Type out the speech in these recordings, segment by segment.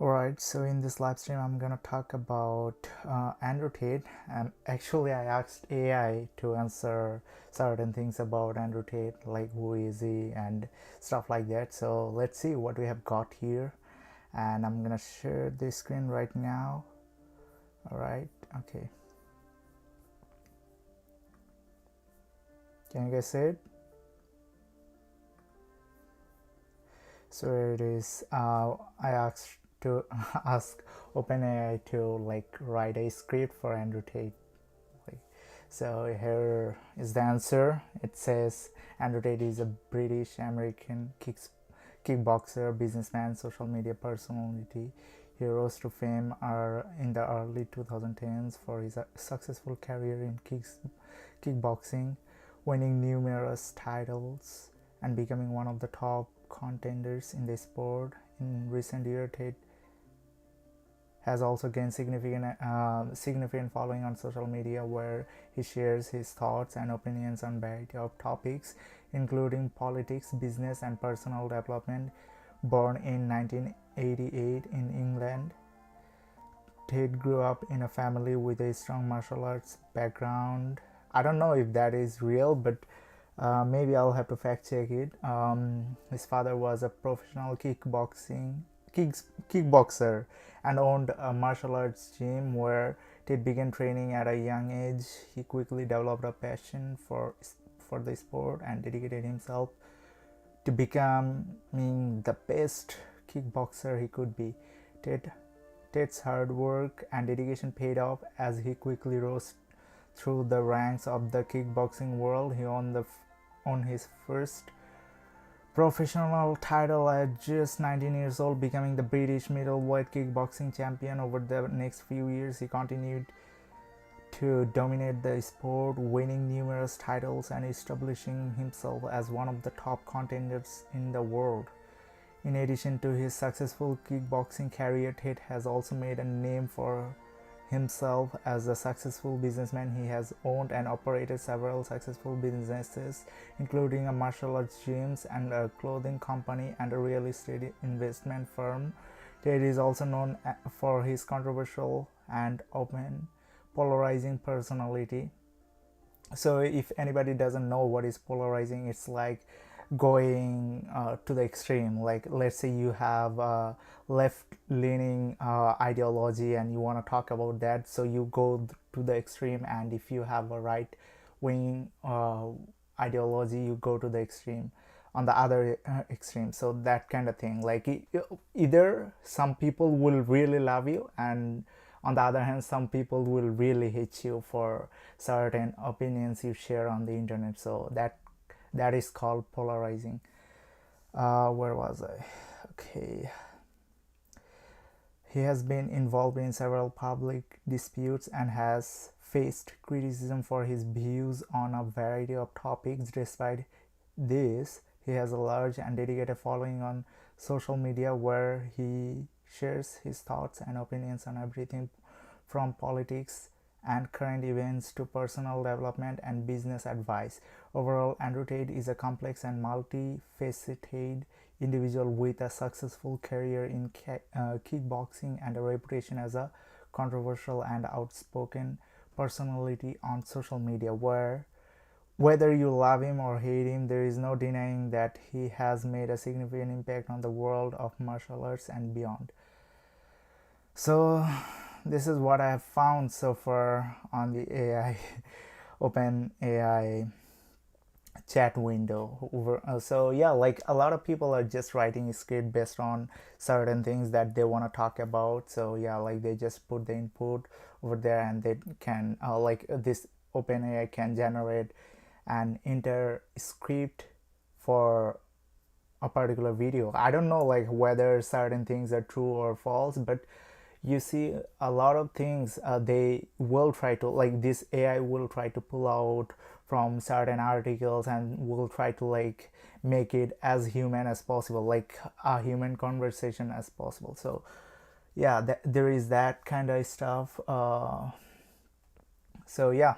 Alright, so in this live stream, I'm gonna talk about Andrew Tate, and actually, I asked AI to answer certain things about Andrew Tate, like who is he and stuff like that. So let's see what we have got here, and I'm gonna share the screen right now. Alright, okay. Can you guys see it? So here it is. I asked to ask OpenAI to like write a script for Andrew Tate. So here is the answer. It says Andrew Tate is a British American kickboxer, businessman, social media personality. He rose to fame in the early 2010s for his successful career in kickboxing, winning numerous titles and becoming one of the top contenders in the sport. In recent years, Tate has also gained significant following on social media, where he shares his thoughts and opinions on a variety of topics, including politics, business, and personal development. Born in 1988 in England, Tate grew up in a family with a strong martial arts background. I don't know if that is real, but maybe I'll have to fact check it. His father was a professional kickboxer and owned a martial arts gym where Tate began training at a young age. He quickly developed a passion for the sport and dedicated himself to becoming the best kickboxer he could be. Tate's hard work and dedication paid off as he quickly rose through the ranks of the kickboxing world. He won his first professional title at just 19 years old, becoming the British middleweight kickboxing champion. Over the next few years, he continued to dominate the sport, winning numerous titles and establishing himself as one of the top contenders in the world. In addition to his successful kickboxing career, Tate has also made a name for himself as a successful businessman. He has owned and operated several successful businesses, including a martial arts gyms and a clothing company and a real estate investment firm. Tate is also known for his controversial and open, polarizing personality. So if anybody doesn't know what is polarizing, it's like going to the extreme. Like, let's say you have a left leaning ideology and you want to talk about that, so you go to the extreme, and if you have a right wing ideology, you go to the extreme on the other extreme. So that kind of thing, like either some people will really love you, and on the other hand, some people will really hate you for certain opinions you share on the internet. So that is called polarizing. Where was I? Okay. He has been involved in several public disputes and has faced criticism for his views on a variety of topics. Despite this, he has a large and dedicated following on social media, where he shares his thoughts and opinions on everything from politics and current events to personal development and business advice. Overall, Andrew Tate is a complex and multifaceted individual with a successful career in kickboxing and a reputation as a controversial and outspoken personality on social media, where whether you love him or hate him, there is no denying that he has made a significant impact on the world of martial arts and beyond. So this is what I have found so far on the AI open AI chat window. So yeah, like a lot of people are just writing a script based on certain things that they want to talk about. So yeah, like they just put the input over there, and they can like this OpenAI can generate an entire script for a particular video. I don't know like whether certain things are true or false, but you see a lot of things they will try to, like, this AI will try to pull out from certain articles and will try to like make it as human as possible, like a human conversation as possible. So yeah, there is that kind of stuff. So yeah,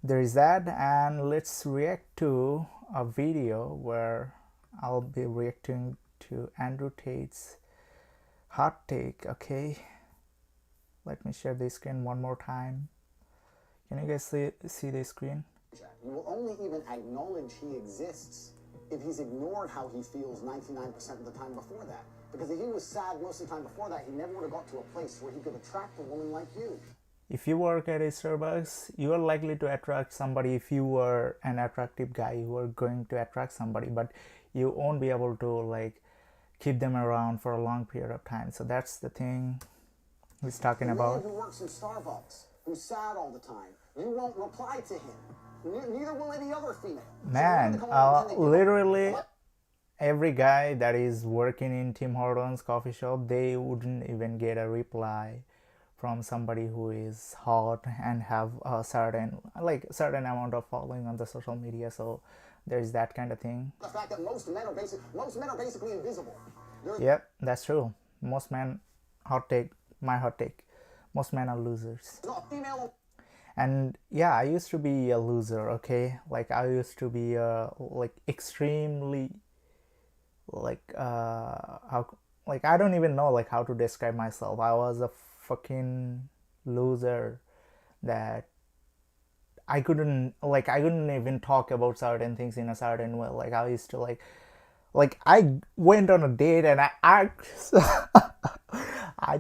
there is that, and let's react to a video where I'll be reacting to Andrew Tate's Hot take. Okay, let me share the screen one more time. Can you guys see the screen? You will only even acknowledge he exists if he's ignored how he feels 99% of the time before that. Because if he was sad most of the time before that, he never would have got to a place where he could attract a woman like you. If you work at a Starbucks, you are likely to attract somebody. If you were an attractive guy, you are going to attract somebody, but you won't be able to like keep them around for a long period of time. So that's the thing he's talking about. The man who works in Starbucks, who's sad all the time, you won't reply to him. Neither will any other female. Man, literally every guy that is working in Tim Hortons coffee shop, they wouldn't even get a reply from somebody who is hot and have a certain amount of following on the social media. So there's that kind of thing. The fact that most men are basically invisible. Yep, that's true. Most men, my hot take, most men are losers. And yeah, I used to be a loser, okay? Like I used to be like extremely I don't even know like how to describe myself. I was a fucking loser that I couldn't even talk about certain things in a certain way. Like I used to like I went on a date and I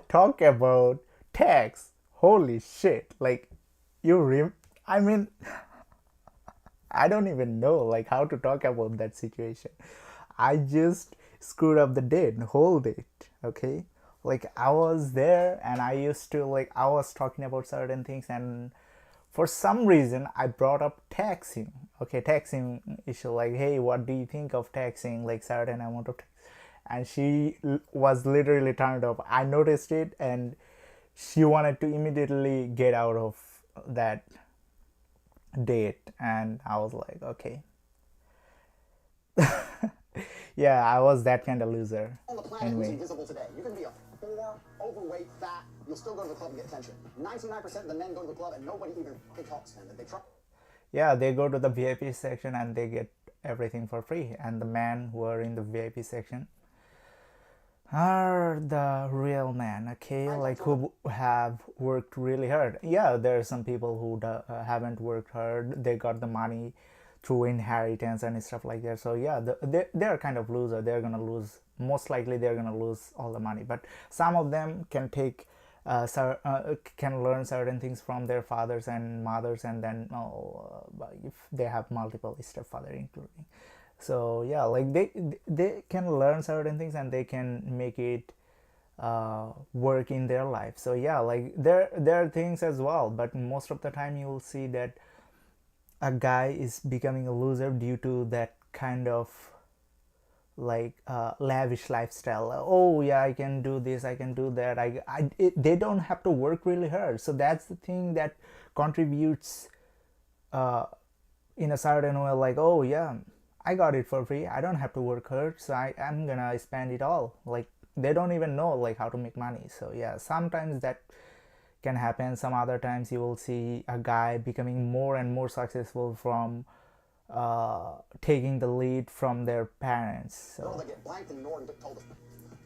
talk about text. Holy shit. Like I mean I don't even know like how to talk about that situation. I just screwed up the whole date, okay? Like I was there and I used to I was talking about certain things, and for some reason I brought up texting. Okay, texting issue, like, hey, what do you think of texting, like certain amount of text. And she was literally turned off. I noticed it and she wanted to immediately get out of that date, and I was like, okay. Yeah, I was that kind of loser. On the planet who's invisible today. You can be a 4, overweight, fat, you'll still go to the club and get attention. 99% of the men go to the club and nobody even talks to them. They try. Yeah, they go to the VIP section and they get everything for free. And the men who are in the VIP section are the real men, okay? Like who have worked really hard. Yeah, there are some people who haven't worked hard. They got the money through inheritance and stuff like that. So yeah, they're kind of loser. They're gonna lose, most likely they're gonna lose all the money. But some of them can take can learn certain things from their fathers and mothers, and then if they have multiple stepfather including. So yeah, like they can learn certain things and they can make it work in their life. So yeah, like there are things as well, but most of the time you will see that a guy is becoming a loser due to that kind of lavish lifestyle. Oh yeah, I can do this, I can do that. They don't have to work really hard. So that's the thing that contributes in a certain way, like, oh yeah, I got it for free, I don't have to work hard, so I'm gonna spend it all. Like they don't even know like how to make money. So yeah, sometimes that can happen. Some other times you will see a guy becoming more and more successful from taking the lead from their parents. So they get blanked and ignored and told them.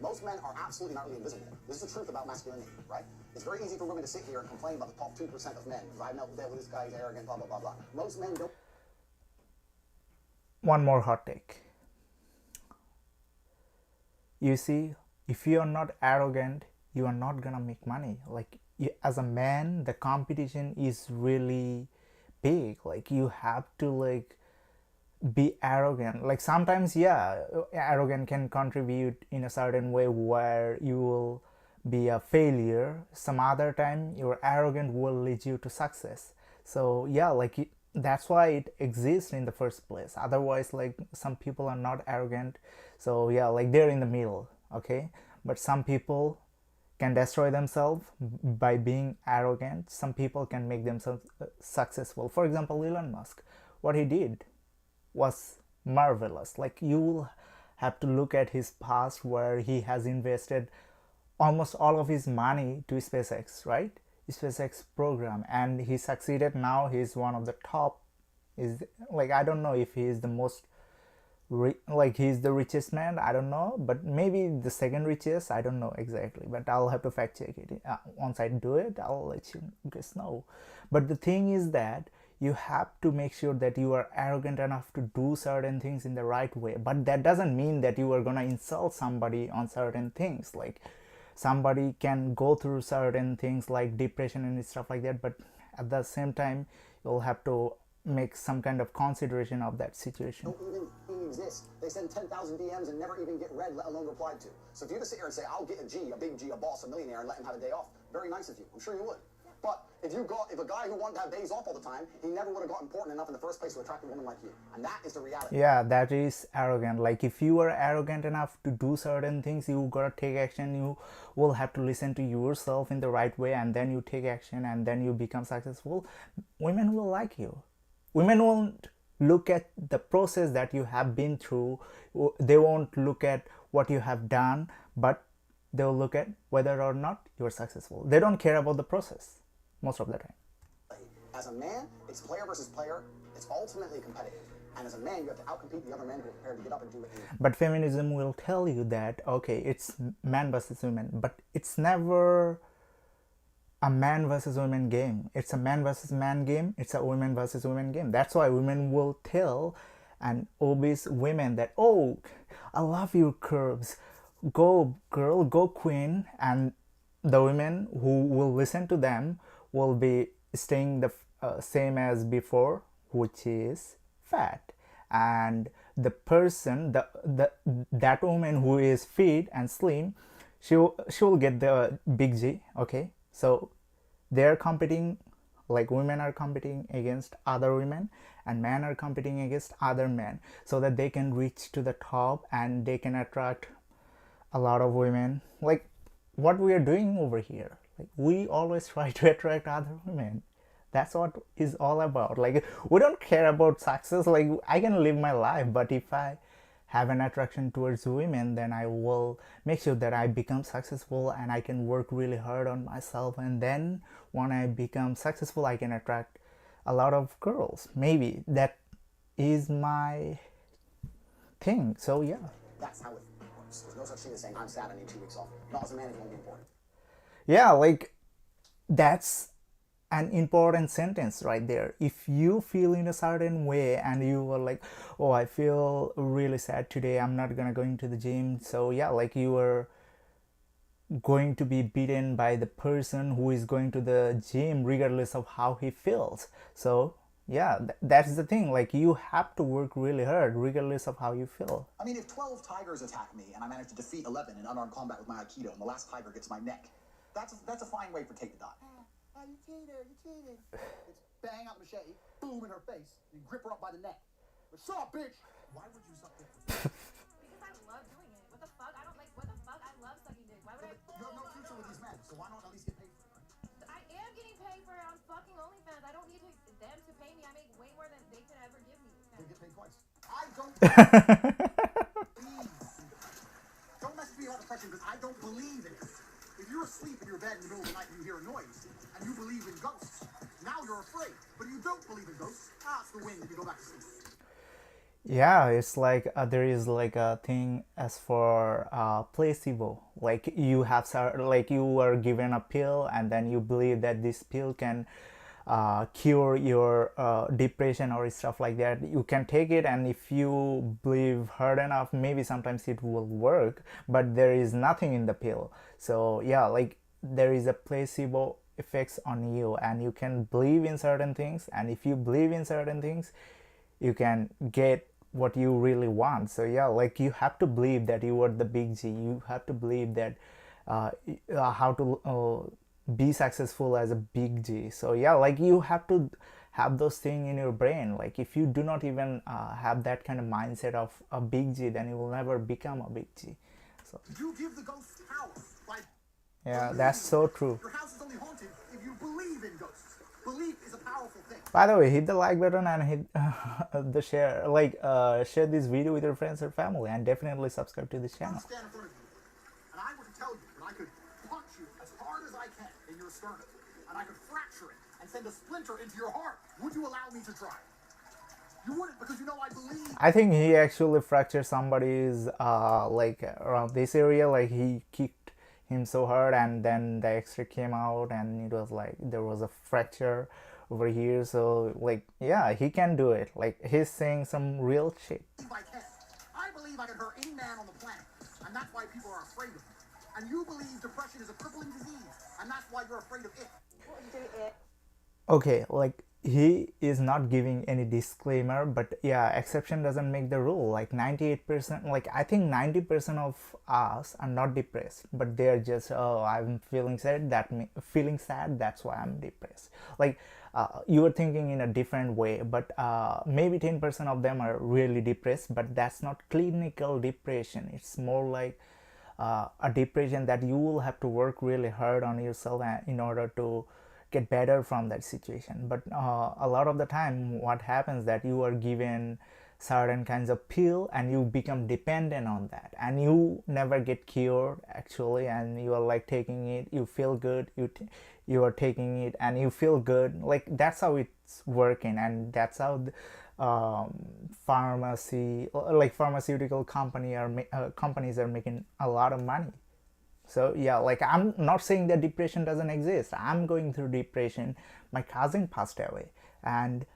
Most men are absolutely not really invisible. This is the truth about masculinity, right? It's very easy for women to sit here and complain about the top 2% of men. Because I know that this guy is arrogant, blah, blah, blah, blah. Most men don't. One more hot take. You see, if you are not arrogant, you are not gonna make money. Like as a man, the competition is really big. Like you have to like be arrogant. Like sometimes, yeah, arrogant can contribute in a certain way where you will be a failure. Some other time your arrogant will lead you to success. So yeah, like that's why it exists in the first place. Otherwise, like some people are not arrogant, so yeah, like they're in the middle, okay? But some people can destroy themselves by being arrogant. Some people can make themselves successful. For example, Elon Musk, what he did was marvelous. Like you will have to look at his past where he has invested almost all of his money to SpaceX, right? SpaceX program, and he succeeded. Now he's one of the top. Is like, I don't know if he is the most like he's the richest man, I don't know, but maybe the second richest, I don't know exactly, but I'll have to fact check it. Once I do it, I'll let you guys know. But the thing is that you have to make sure that you are arrogant enough to do certain things in the right way, but that doesn't mean that you are gonna insult somebody on certain things. Like somebody can go through certain things like depression and stuff like that, but at the same time you'll have to make some kind of consideration of that situation. Don't even exist. They send 10,000 DMs and never even get read, let alone replied to. So if you just sit here and say, I'll get a G, a big G, a boss, a millionaire, and let him have a day off, very nice of you. I'm sure you would. But if a guy who wanted to have days off all the time, he never would have got important enough in the first place to attract a woman like you. And that is the reality. Yeah, that is arrogant. Like if you are arrogant enough to do certain things, you gotta take action. You will have to listen to yourself in the right way, and then you take action, and then you become successful. Women will like you. Women won't look at the process that you have been through. They won't look at what you have done, but they'll look at whether or not you're successful. They don't care about the process most of the time. As a man, it's player versus player. It's ultimately competitive. And as a man, you have to outcompete the other men who are prepared to get up and do it. But feminism will tell you that, okay, it's man versus women, but it's never a man versus women game. It's a man versus man game. It's a women versus women game. That's why women will tell and obese women that, oh, I love your curves. Go girl, go queen. And the women who will listen to them will be staying the same as before, which is fat. And the person, that woman who is fit and slim, she will get the big G. Okay, so they're competing, like women are competing against other women, and men are competing against other men, so that they can reach to the top and they can attract a lot of women. Like what we are doing over here, like we always try to attract other women. That's what is all about. Like we don't care about success. Like I can live my life, but if I have an attraction towards women, then I will make sure that I become successful, and I can work really hard on myself, and then when I become successful, I can attract a lot of girls. Maybe that is my thing. So yeah, that's how it works. There's no such thing as saying, I'm sad, I need 2 weeks off. Not as a man, it won't be important. Yeah, like that's an important sentence right there. If you feel in a certain way and you are like, oh, I feel really sad today, I'm not gonna go into the gym, so yeah, like you are going to be beaten by the person who is going to the gym regardless of how he feels. So yeah, that's the thing. Like you have to work really hard regardless of how you feel. I mean, if 12 tigers attack me and I manage to defeat 11 in unarmed combat with my Aikido, and the last tiger gets my neck, that's a fine way for Tate to die. You cheated, you cheated. It's bang out the machete, boom in her face, and grip her up by the neck. But shut up, bitch! Why would you suck dick? Because I love doing it. What the fuck? I don't like, what the fuck? I love sucking dick. Why would I? You have no future with these men, so why not at least get paid for it? I am getting paid for it on fucking OnlyFans. I don't need them to pay me. I make way more than they could ever give me. They get paid twice. I don't Don't message me about depression because I don't believe in it. If you're asleep in your bed in the middle of the night and you hear a noise, and you believe in ghosts, now you're afraid. But if you don't believe in ghosts, it's the wind and you go back to sleep. Yeah, it's like there is like a thing as for placebo. Like you have like you are given a pill, and then you believe that this pill can cure your depression or stuff like that. You can take it, and if you believe hard enough, maybe sometimes it will work, but there is nothing in the pill. So yeah, like there is a placebo effects on you, and you can believe in certain things, and if you believe in certain things, you can get what you really want. So yeah, like you have to believe that you are the big G. You have to believe that how to be successful as a big G. So yeah, like you have to have those things in your brain. Like if you do not even have that kind of mindset of a big G, then you will never become a big G. So you give the ghosts power. Yeah, that's so true. Your house is only haunted if you believe in ghosts. Belief is a powerful thing. By the way, hit the like button and hit the share. Like share this video with your friends or family, and definitely subscribe to this channel. Stand in front of you, and I were to tell you that I could punch you as hard as I can in your sternum, and I could fracture it and send a splinter into your heart. Would you allow me to try? You wouldn't, because you know I believe. I think he actually fractured somebody's like around this area. Like he kicked him so hard, and then the X-ray came out, and it was like there was a fracture over here. So like, yeah, he can do it. Like he's saying some real shit. I can. I believe I can hurt any man on the planet, and that's why people are afraid of me. And you believe depression is a crippling disease, and that's why you're afraid of it. What do you do it? Okay, like he is not giving any disclaimer, but yeah, exception doesn't make the rule. Like 98%, like I think 90% of us are not depressed, but they're just, oh, I'm feeling sad, feeling sad, that's why I'm depressed. Like you are thinking in a different way, but maybe 10% of them are really depressed, but that's not clinical depression. It's more like a depression that you will have to work really hard on yourself in order to get better from that situation. But a lot of the time what happens that you are given certain kinds of pill and you become dependent on that, and you never get cured actually, and you are like taking it, you feel good, you are taking it and you feel good. Like that's how it's working, and that's how pharmaceutical companies are making a lot of money. So yeah, like I'm not saying that depression doesn't exist. I'm going through depression. My cousin passed away, and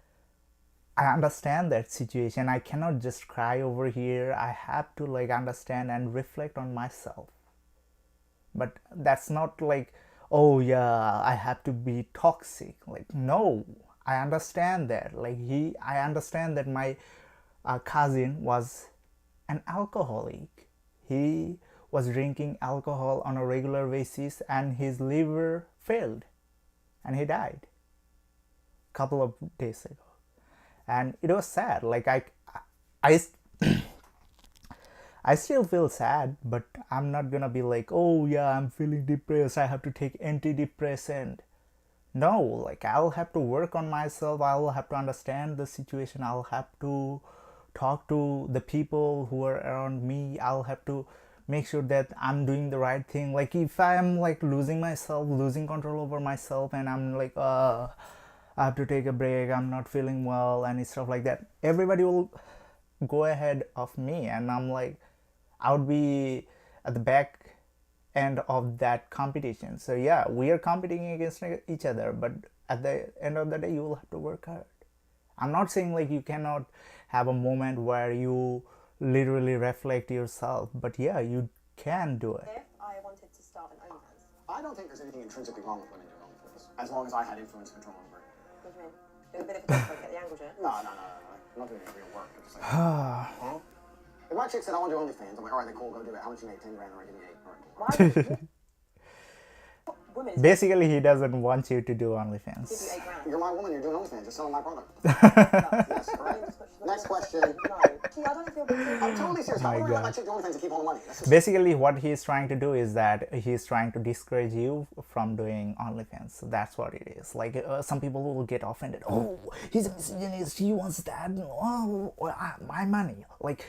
I understand that situation. I cannot just cry over here. I have to like understand and reflect on myself. But that's not like, oh yeah, I have to be toxic. Like no, I understand that. I understand that my cousin was an alcoholic. He was drinking alcohol on a regular basis, and his liver failed, and he died a couple of days ago. And it was sad. Like I I still feel sad, but I'm not gonna be like, oh yeah, I'm feeling depressed, I have to take antidepressant. No, like I'll have to work on myself, I'll have to understand the situation, I'll have to talk to the people who are around me, I'll have to make sure that I'm doing the right thing. Like if I'm like losing myself, losing control over myself, and I'm like, I have to take a break, I'm not feeling well and stuff like that, everybody will go ahead of me, and I'm like, I would be at the back end of that competition. So yeah, we are competing against each other, but at the end of the day you will have to work hard. I'm not saying like you cannot have a moment where you literally reflect yourself, but yeah, you can do it. If I wanted to start an OnlyFans, I don't think there's anything intrinsically wrong with women doing OnlyFans, as long as I had influence and control over it. what do you mean? Do a bit of a job to get the angles, yeah? No. I'm not doing any real work. I'm just like, huh? If my chick said, I want to do OnlyFans, I'm like, all right, then cool, go do it. How much you make? 10 grand, all right, give me 8. All right, cool. Why would women give Basically, he doesn't want you to do you OnlyFans. 8 grand? You're my woman, you're doing OnlyFans, you're selling my product. No. Yes, correct. Next question. No. See, I don't know if you're being I'm totally serious. My I'm gonna let my God. chick do OnlyFans to keep all the money. That's just Basically, what he's trying to do is that he's trying to discourage you from doing OnlyFans. So that's what it is. Like some people will get offended. Oh, he's a misogynist. He wants that. Oh, my money. Like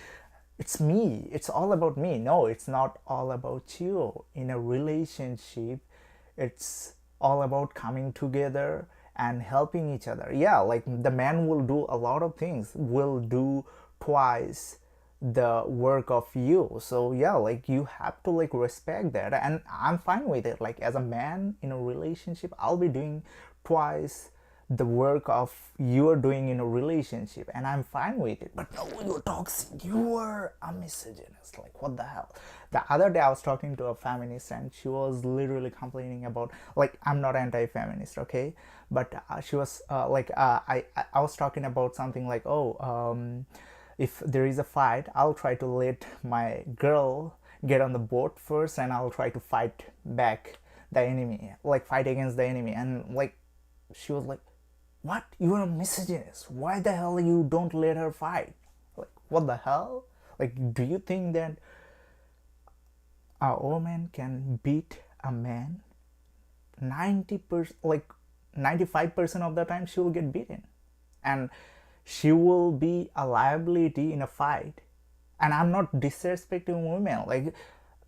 it's me. It's all about me. No, it's not all about you. In a relationship, it's all about coming together and helping each other. Yeah, like the man will do a lot of things, will do twice the work of you. So yeah, like you have to like respect that, and I'm fine with it. Like as a man in a relationship, I'll be doing twice the work of you're doing in a relationship, and I'm fine with it. But no, you're toxic, you are a misogynist. Like what the hell? The other day I was talking to a feminist, and she was literally complaining about, like, I'm not anti-feminist, okay, but she was I was talking about something like, if there is a fight, I'll try to let my girl get on the boat first, and I'll try to fight back the enemy, like fight against the enemy. And like she was like, what, you're a misogynist, why the hell you don't let her fight? Like what the hell? Like, do you think that a woman can beat a man? 90%, like 95% of the time she will get beaten, and she will be a liability in a fight. And I'm not disrespecting women. Like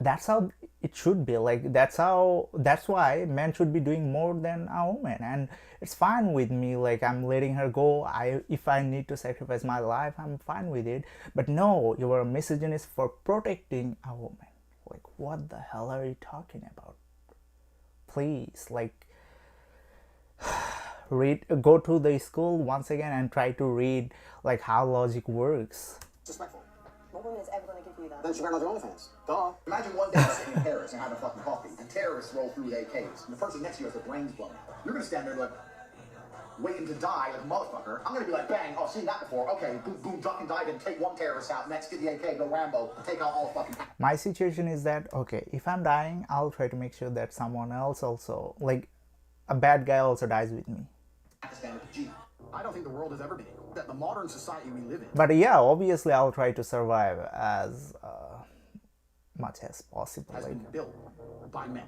that's how it should be. Like that's why men should be doing more than a woman, and it's fine with me. Like I'm letting her go. If I need to sacrifice my life, I'm fine with it. But no, you are a misogynist for protecting a woman. Like what the hell are you talking about? Please, like, go to the school once again and try to read like how logic works. Disrespectful. What woman is ever going to give you that? Then she better not do OnlyFans. Duh. Imagine one day you're sitting in Paris and having a fucking coffee, and terrorists roll through with AKs, and the person next to you has their brains blown out. You're gonna stand there like, waiting to die like a motherfucker. I'm gonna be like, bang, oh, I've seen that before. Okay, boom, boom, duck and dive and take one terrorist out. Next, get the AK, go Rambo, take out all the fucking... My situation is that, okay, if I'm dying, I'll try to make sure that someone else also, like, a bad guy also dies with me. Pakistan with the G. I don't think the world has ever been equal. That the modern society we live in... But yeah, obviously I'll try to survive as much as possible. has been built by men.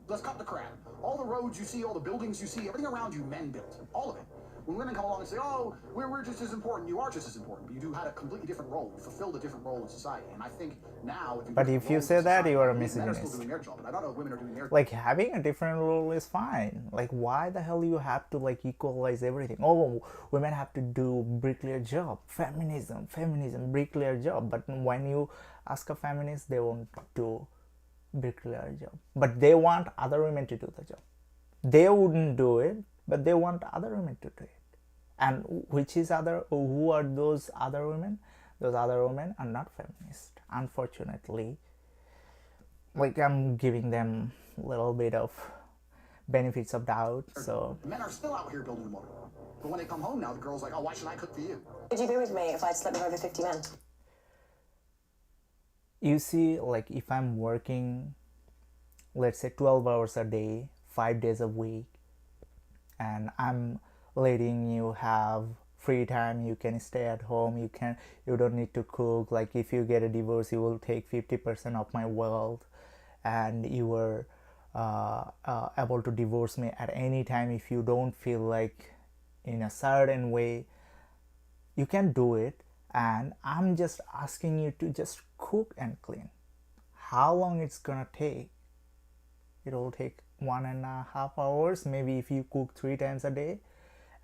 Let's cut the crap. All the roads you see, all the buildings you see, everything around you, men built. All of it. When women come along and say, oh, we're just as important, you are just as important, but you do had a completely different role. You fulfilled a different role in society. And I think now... But if you say that, you are a men are misogynist. still doing their job, and I don't know if women are doing their job. Like, having a different role is fine. Like, why the hell you have to, like, equalize everything? Oh, women have to do bricklayer job. Feminism, bricklayer job. But when you ask a feminist, they won't do bricklayer job. But they want other women to do the job. They wouldn't do it, but they want other women to do it. And who are those other women? Those other women are not feminist, unfortunately. Like, I'm giving them a little bit of benefits of doubt, so... Men are still out here building the motor. But when they come home now, the girl's like, oh, why should I cook for you? Would you be with me if I'd slept with over 50 men? You see, like, if I'm working, let's say 12 hours a day, 5 days a week, and I'm letting you have free time, you can stay at home, you don't need to cook. Like, if you get a divorce, you will take 50% of my wealth, and you were able to divorce me at any time if you don't feel like in a certain way. You can do it, and I'm just asking you to just cook and clean. How long it's gonna take? It will take 1.5 hours, maybe, if you cook 3 times a day.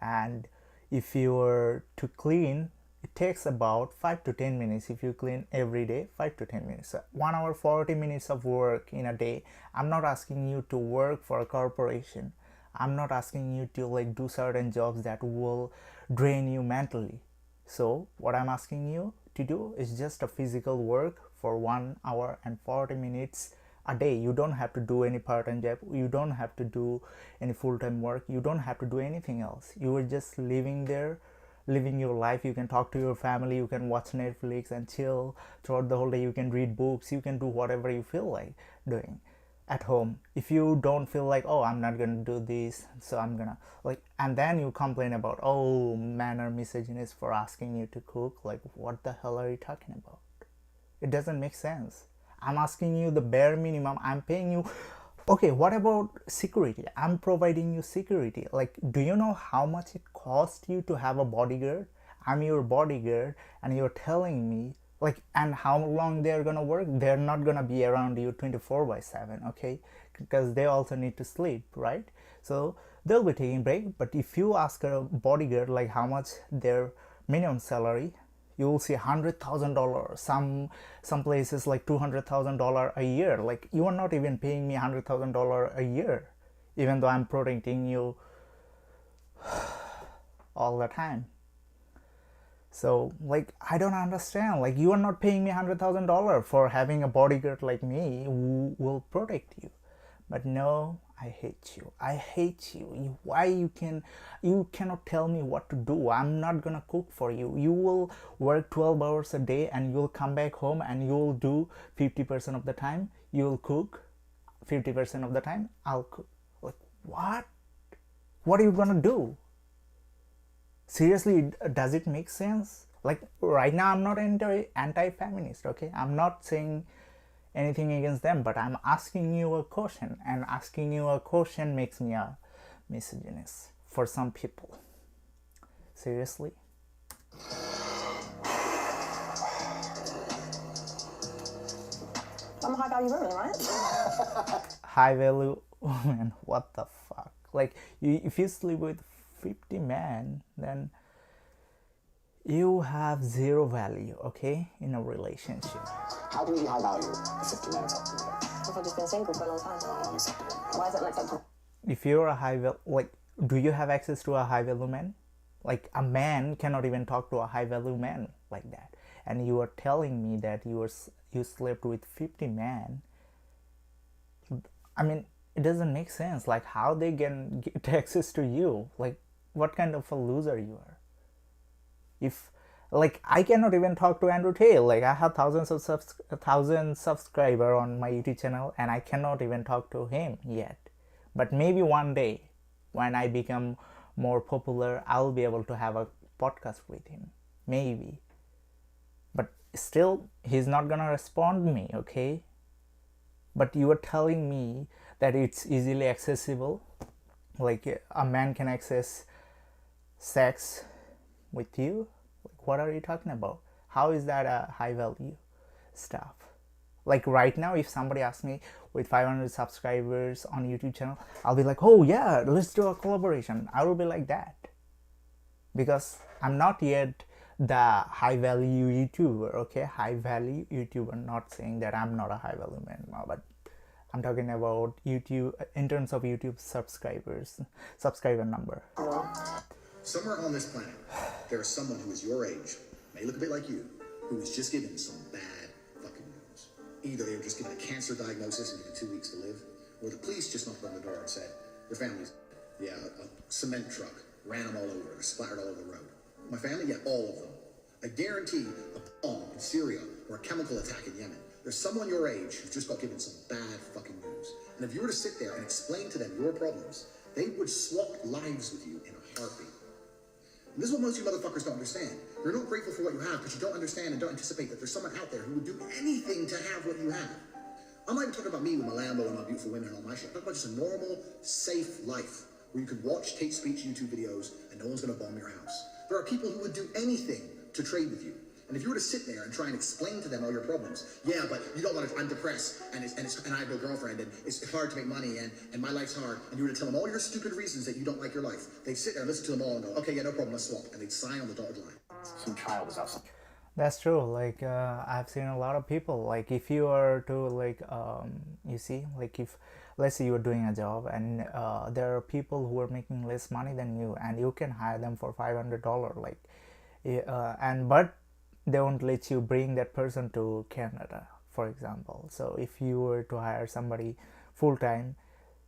And if you were to clean, it takes about 5 to 10 minutes. If you clean every day, 5 to 10 minutes. So 1 hour 40 minutes of work in a day. I'm not asking you to work for a corporation. I'm not asking you to, like, do certain jobs that will drain you mentally. So what I'm asking you to do is just a physical work for 1 hour and 40 minutes a day. You don't have to do any part-time job. You don't have to do any full-time work. You don't have to do anything else. You are just living there, living your life. You can talk to your family. You can watch Netflix and chill throughout the whole day. You can read books. You can do whatever you feel like doing at home. If you don't feel like, oh, I'm not gonna do this, so I'm gonna, like, and then you complain about, oh, men are misogynist for asking you to cook. Like, what the hell are you talking about? It doesn't make sense. I'm asking you the bare minimum. I'm paying you. Okay, what about security? I'm providing you security. Like, do you know how much it costs you to have a bodyguard? I'm your bodyguard, and you're telling me, like, and how long they're gonna work? They're not gonna be around you 24/7, okay? Because they also need to sleep, right? So they'll be taking break. But if you ask a bodyguard, like, how much their minimum salary, you will see $100,000. Some places like $200,000 a year. Like, you are not even paying me $100,000 a year, even though I'm protecting you all the time. So, like, I don't understand. Like, you are not paying me $100,000 for having a bodyguard like me who will protect you. But no, I hate you. I hate you. Why you cannot tell me what to do? I'm not gonna cook for you. You will work 12 hours a day, and you'll come back home and you'll do 50% of the time. You'll cook 50% of the time. I'll cook. Like, what? What are you gonna do? Seriously, does it make sense? Like, right now I'm not anti-feminist, okay? I'm not saying anything against them, but I'm asking you a question, and asking you a question makes me a misogynist for some people. Seriously. I'm a high value woman, right? High value woman, what the fuck? Like, if you sleep with 50 men, then you have zero value, okay, in a relationship. How can you be high value if 50 men are talking to you? If I've just been single for a long time. Why is it unacceptable? If you're a high value, like, do you have access to a high value man? Like, a man cannot even talk to a high value man like that. And you are telling me that you slept with 50 men. I mean, it doesn't make sense. Like, how they can get access to you? Like, what kind of a loser you are? If, like, I cannot even talk to Andrew Tate. Like, I have thousands of subscribers on my YouTube channel, and I cannot even talk to him yet. But maybe one day, when I become more popular, I'll be able to have a podcast with him. Maybe. But still, he's not gonna respond me, okay? But you are telling me that it's easily accessible. Like, a man can access sex with you? Like, what are you talking about? How is that a high value stuff? Like, right now, if somebody asks me with 500 subscribers on YouTube channel, I'll be like, oh yeah, let's do a collaboration. I will be like that. Because I'm not yet the high value YouTuber, okay? High value YouTuber, not saying that I'm not a high value man, but I'm talking about YouTube in terms of YouTube subscriber number. Somewhere on this planet, there is someone who is your age, may look a bit like you, who is just given some bad fucking news. Either they were just given a cancer diagnosis and given 2 weeks to live, or the police just knocked on the door and said, your family's, yeah, a cement truck ran them all over, splattered all over the road. My family, yeah, all of them. I guarantee a bomb in Syria or a chemical attack in Yemen. There's someone your age who just got given some bad fucking news. And if you were to sit there and explain to them your problems, they would swap lives with you in a heartbeat. And this is what most of you motherfuckers don't understand. You're not grateful for what you have because you don't understand and don't anticipate that there's someone out there who would do anything to have what you have. I'm not even talking about me with my Lambo and my beautiful women and all my shit. I'm talking about just a normal, safe life where you could watch Tate Speech YouTube videos and no one's gonna bomb your house. There are people who would do anything to trade with you. And if you were to sit there and try and explain to them all your problems, yeah, but you don't want to, I'm depressed, and I have no girlfriend, and it's hard to make money, and my life's hard, and you were to tell them all your stupid reasons that you don't like your life, they'd sit there and listen to them all and go, okay, yeah, no problem, let's swap, and they'd sign on the dotted line. Some child is outside. That's true. Like, I've seen a lot of people, like, if you are to, like, you see, like, if, let's say you're doing a job and there are people who are making less money than you, and you can hire them for $500, like, but they won't let you bring that person to Canada, for example. So if you were to hire somebody full-time,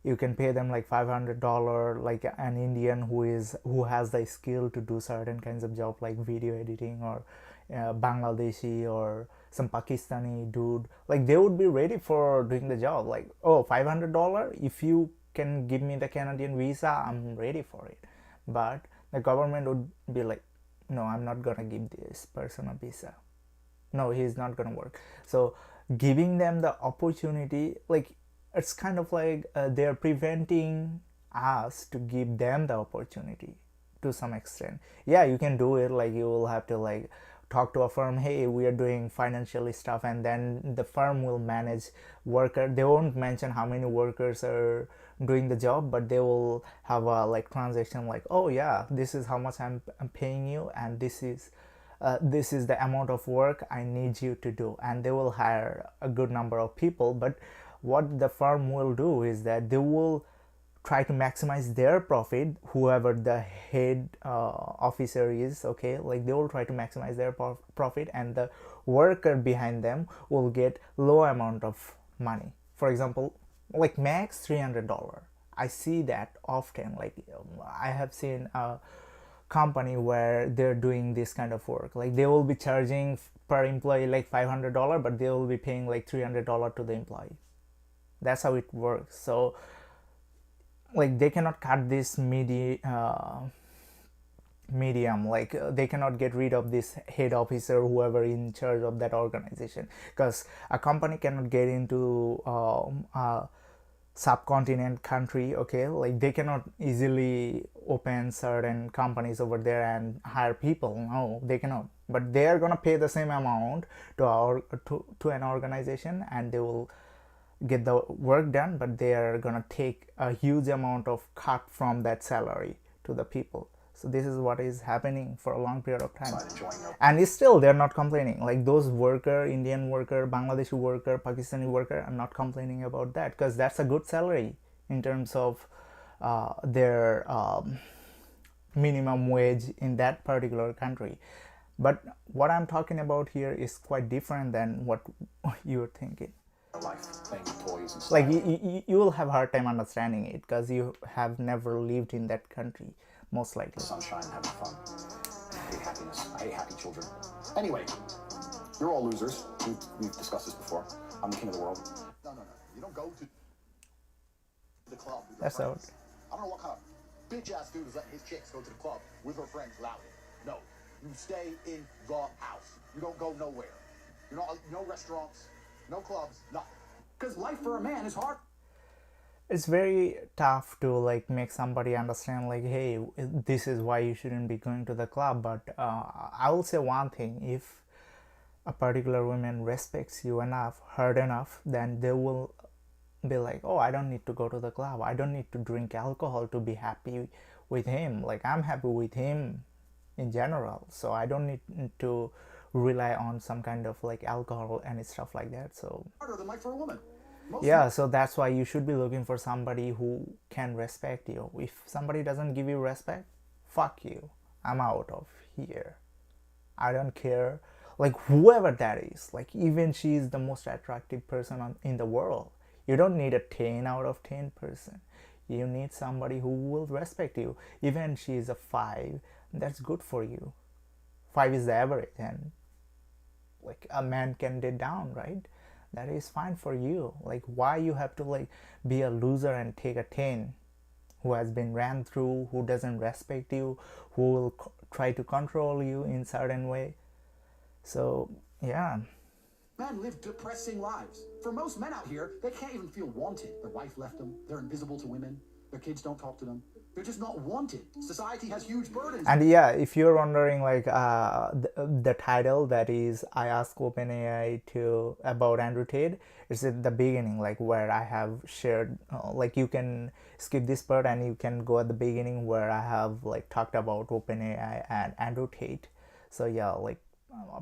you can pay them like $500, like an Indian who has the skill to do certain kinds of job like video editing, or Bangladeshi or some Pakistani dude. Like, they would be ready for doing the job. Like, oh, $500, if you can give me the Canadian visa, I'm ready for it. But the government would be like, no, I'm not gonna give this person a visa. No, he's not gonna work. So giving them the opportunity, like, it's kind of like they're preventing us to give them the opportunity to some extent. Yeah, you can do it, like, you will have to, like, talk to a firm, hey, we are doing financially stuff, and then the firm will manage worker. They won't mention how many workers are doing the job, but they will have a, like, transaction, like, oh yeah, this is how much I'm paying you, and this is the amount of work I need you to do, and they will hire a good number of people. But what the firm will do is that they will try to maximize their profit, whoever the head officer is, okay, like, they will try to maximize their profit, and the worker behind them will get low amount of money. For example, like, max $300. I see that often. Like, I have seen a company where they're doing this kind of work. Like, they will be charging per employee like $500, but they will be paying like $300 to the employee. That's how it works. So, like, they cannot cut this medium, like, they cannot get rid of this head officer, whoever in charge of that organization, because a company cannot get into subcontinent country, okay, like they cannot easily open certain companies over there and hire people. No, they cannot, but they are gonna pay the same amount to to an organization, and they will get the work done, but they are gonna take a huge amount of cut from that salary to the people. So this is what is happening for a long period of time, and still they're not complaining. Like those worker, Indian worker, Bangladeshi worker, Pakistani worker are not complaining about that, because that's a good salary in terms of their minimum wage in that particular country. But what I'm talking about here is quite different than what you're thinking. Life, playing with toys and stuff. Like you will have a hard time understanding it because you have never lived in that country, most likely. Sunshine, having fun. I hate happiness. I hate happy children. Anyway, you're all losers. We've discussed this before. I'm the king of the world. No. You don't go to the club with your That's friends. I don't know what kind of bitch-ass dude is letting his chicks go to the club with her friends loudly. No. You stay in the house. You don't go nowhere. You're not, no restaurants, no clubs, nothing. Because life for a man is hard. It's very tough to like make somebody understand like, hey, this is why you shouldn't be going to the club. But I will say one thing: if a particular woman respects you enough, hard enough, then they will be like, oh, I don't need to go to the club, I don't need to drink alcohol to be happy with him. Like, I'm happy with him in general, so I don't need to rely on some kind of like alcohol and stuff like that. So Harder than life for a woman. yeah, so that's why you should be looking for somebody who can respect you. If somebody doesn't give you respect, fuck you, I'm out of here. I don't care, like whoever that is, like even she is the most attractive person in the world, you don't need a 10 out of 10 person. You need somebody who will respect you. Even she is a 5, that's good for you. 5 is the average, and like a man can get down, right? That is fine for you. Like, why you have to like be a loser and take a 10 who has been ran through, who doesn't respect you, who will try to control you in certain way. So yeah, Men live depressing lives. For most men out here, they can't even feel wanted. Their wife left them. They're invisible to women. Their kids don't talk to them. They're just not wanted. Society has huge burdens. and yeah, if you're wondering like the title that is I asked OpenAI to about Andrew Tate, it's at the beginning, like where I have shared like you can skip this part and you can go at the beginning where I have like talked about OpenAI and Andrew Tate. So yeah, like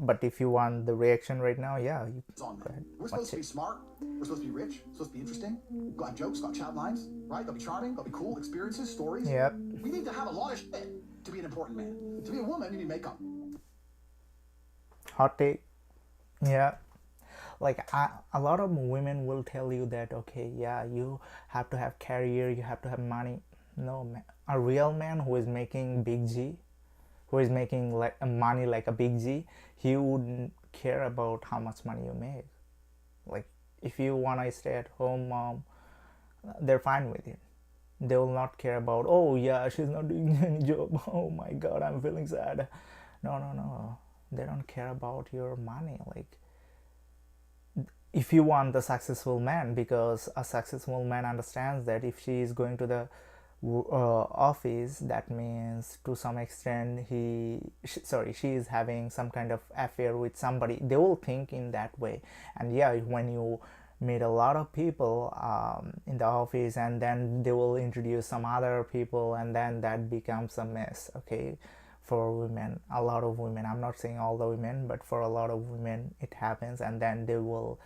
but if you want the reaction right now, yeah, you On go ahead. We're supposed to be smart. We're supposed to be rich. Supposed to be interesting. Got have jokes. Got chat lines. Right? They'll be charming. They'll be cool. Experiences. Stories. Yep. We need to have a lot of shit to be an important man. To be a woman, you need makeup. Hot take. Yeah, like a lot of women will tell you that okay, yeah, you have to have career, you have to have money. No, man. A real man who is making big G, who is making like money like a big G, he wouldn't care about how much money you make. Like, if you want to stay at home mom, they're fine with it. They will not care about, oh yeah, she's not doing any job, oh my god, I'm feeling sad. No, they don't care about your money. Like, if you want the successful man, because a successful man understands that if she is going to the office, that means to some extent she is having some kind of affair with somebody. They will think in that way. And yeah, when you meet a lot of people in the office, and then they will introduce some other people, and then that becomes a mess. Okay, for women, a lot of women, I'm not saying all the women, but for a lot of women it happens, and then they will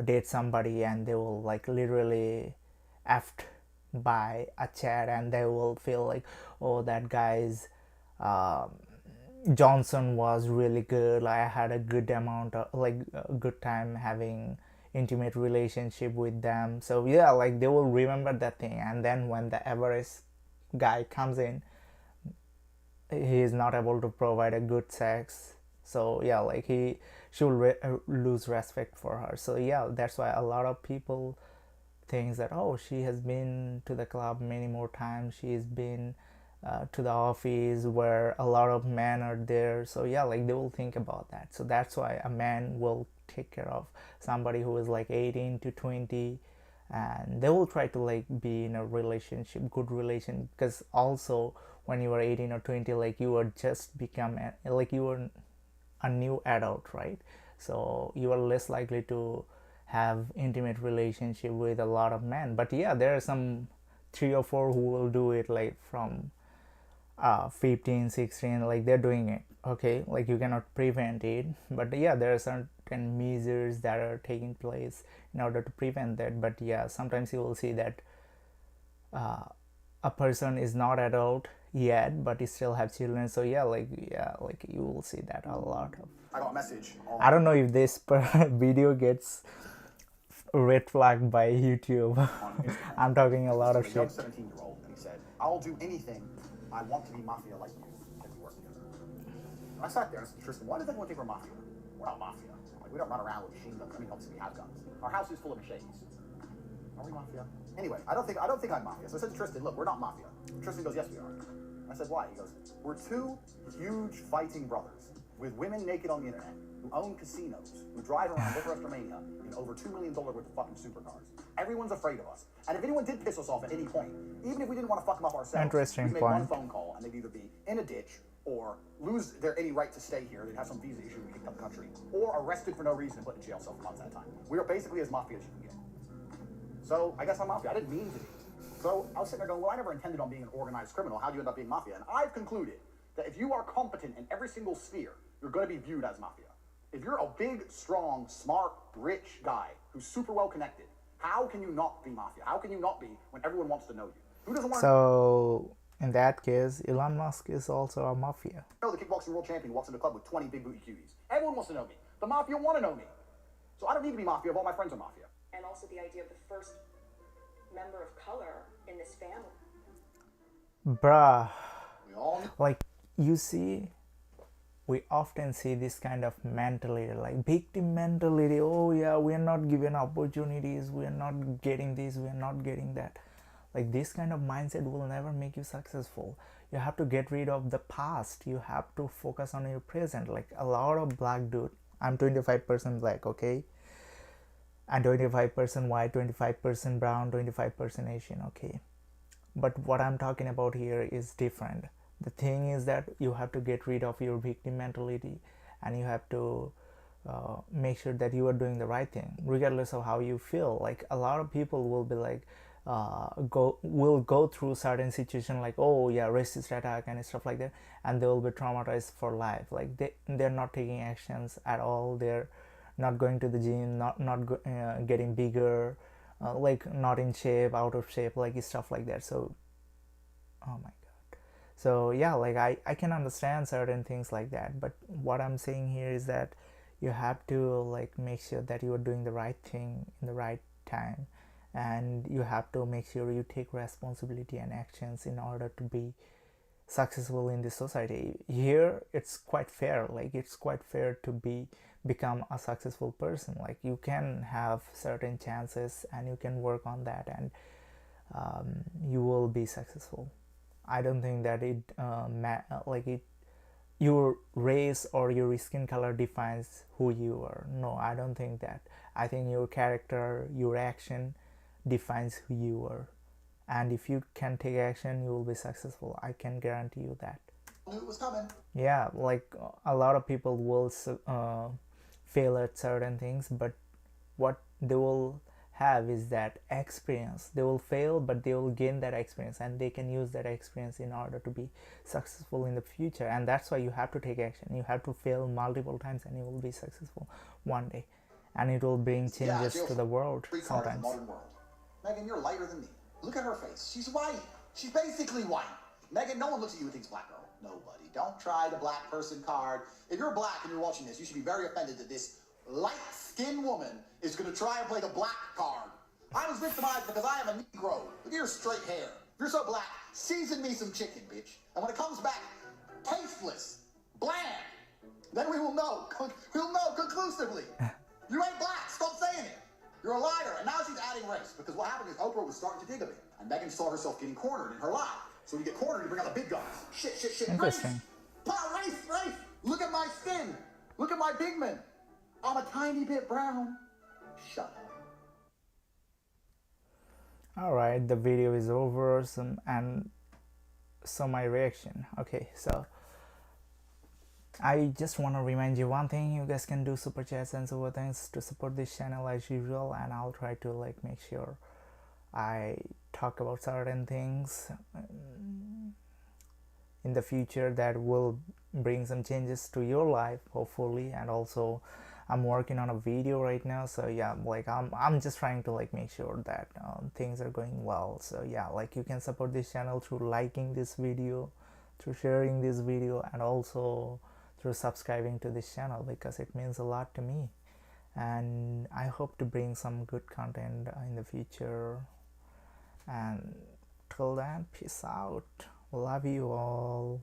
date somebody and they will like literally effed by a chat, and they will feel like, oh, that guy's Johnson was really good, like I had a good amount of like a good time having intimate relationship with them. So yeah, like they will remember that thing, and then when the average guy comes in, he is not able to provide a good sex. So yeah, like she will lose respect for her. So yeah, that's why a lot of people thinks that, oh, she has been to the club many more times, she's been to the office where a lot of men are there. So yeah, like they will think about that. So that's why a man will take care of somebody who is like 18 to 20 and they will try to like be in a relationship, good relation, because also when you are 18 or 20, like you are just become like you are a new adult, right? So you are less likely to have intimate relationship with a lot of men. But yeah, there are some 3 or 4 who will do it like from 15, 16, like they're doing it. Okay, like you cannot prevent it, but yeah, there are certain measures that are taking place in order to prevent that. But yeah, sometimes you will see that a person is not adult yet but he still have children. So yeah, like you will see that a lot of. I got a message. I don't know if this video gets red flagged by YouTube. I'm talking a lot of a young shit. 17-year-old, and he said, "I'll do anything. I want to be Mafia like you. Can we work together?" And I sat there and I said, "Tristan, why does everyone think we're Mafia? We're not Mafia. Like, we don't run around with machine guns. I mean, obviously we have guns. Our house is full of machetes. Are we Mafia?" Anyway, I don't think I'm Mafia. So I said to Tristan, "Look, we're not Mafia." Tristan goes, "Yes, we are." I said, "Why?" He goes, "We're two huge fighting brothers with women naked on the internet, who own casinos, who drive around Bucharest, Romania in over $2 million worth of fucking supercars. Everyone's afraid of us. And if anyone did piss us off at any point, even if we didn't want to fuck them up ourselves, Interesting we'd make point. one phone call and they'd either be in a ditch or lose their any right to stay here. They'd have some visa issue and be kicked out of the country, or arrested for no reason and put in jail several months at a time. We are basically as Mafia as you can get. So I guess I'm Mafia. I didn't mean to be. So I was sitting there going, well, I never intended on being an organized criminal. How do you end up being Mafia? And I've concluded that if you are competent in every single sphere, you're going to be viewed as Mafia. If you're a big, strong, smart, rich guy who's super well connected, how can you not be Mafia? How can you not be when everyone wants to know you? Who doesn't want So in that case, Elon Musk is also a Mafia. to know the kickboxing world champion who walks into a club with 20 big booty cuties? Everyone wants to know me. The Mafia want to know me. So I don't need to be Mafia if all my friends are Mafia. And also the idea of the first member of color in this family. Bruh, We all like you see, we often see this kind of mentality, like victim mentality. Oh yeah, we are not given opportunities, we are not getting this, we are not getting that. Like this kind of mindset will never make you successful. You have to get rid of the past. You have to focus on your present. Like a lot of black dude, I'm 25% black, okay, and 25% white, 25% brown, 25% Asian, okay. But what I'm talking about here is different. The thing is that you have to get rid of your victim mentality, and you have to make sure that you are doing the right thing regardless of how you feel. Like a lot of people will be like will go through certain situation, like, oh yeah, racist attack and stuff like that, and they will be traumatized for life. Like they're not taking actions at all. They're not going to the gym, not getting bigger, like not in shape, out of shape, like stuff like that. So oh my god. So yeah, like I can understand certain things like that, but what I'm saying here is that you have to like make sure that you are doing the right thing in the right time, and you have to make sure you take responsibility and actions in order to be successful in this society. Here it's quite fair. Like it's quite fair to become a successful person. Like you can have certain chances and you can work on that, and you will be successful. I don't think that your race or your skin color defines who you are. No, I don't think that. I think your character, your action defines who you are, and if you can take action, you will be successful. I can guarantee you that. knew it was coming. Yeah, like a lot of people will fail at certain things, but what they will have is that experience. They will fail, but they will gain that experience, and they can use that experience in order to be successful in the future. And that's why you have to take action. You have to fail multiple times, and you will be successful one day, and it will bring changes to the world Free card in sometimes. the modern world. Megan, you're lighter than me. Look at her face. She's white. She's basically white. Megan, no one looks at you and thinks black girl. Nobody. Don't try the black person card. If you're black and you're watching this, you should be very offended that this light-skinned woman is going to try and play the black card. I was victimized because I am a Negro. Look at your straight hair. If you're so black, season me some chicken, bitch. And when it comes back tasteless, bland, then we will know. We'll know conclusively. You ain't black. Stop saying it. You're a liar. And now she's adding race, because what happened is Oprah was starting to dig a bit, and Megan saw herself getting cornered in her lie. So when you get cornered, you bring out the big guns. Shit. Interesting. Race. Look at my skin. Look at my pigment. I'm a tiny bit brown. Shut up. Alright, the video is over. So my reaction. Okay, so I just want to remind you one thing. You guys can do super chats and super things to support this channel as usual, and I'll try to like make sure I talk about certain things in the future that will bring some changes to your life, hopefully. And also I'm working on a video right now, so yeah, like I'm just trying to like make sure that things are going well. So yeah, like you can support this channel through liking this video, through sharing this video, and also through subscribing to this channel, because it means a lot to me. And I hope to bring some good content in the future. And till then, peace out. Love you all.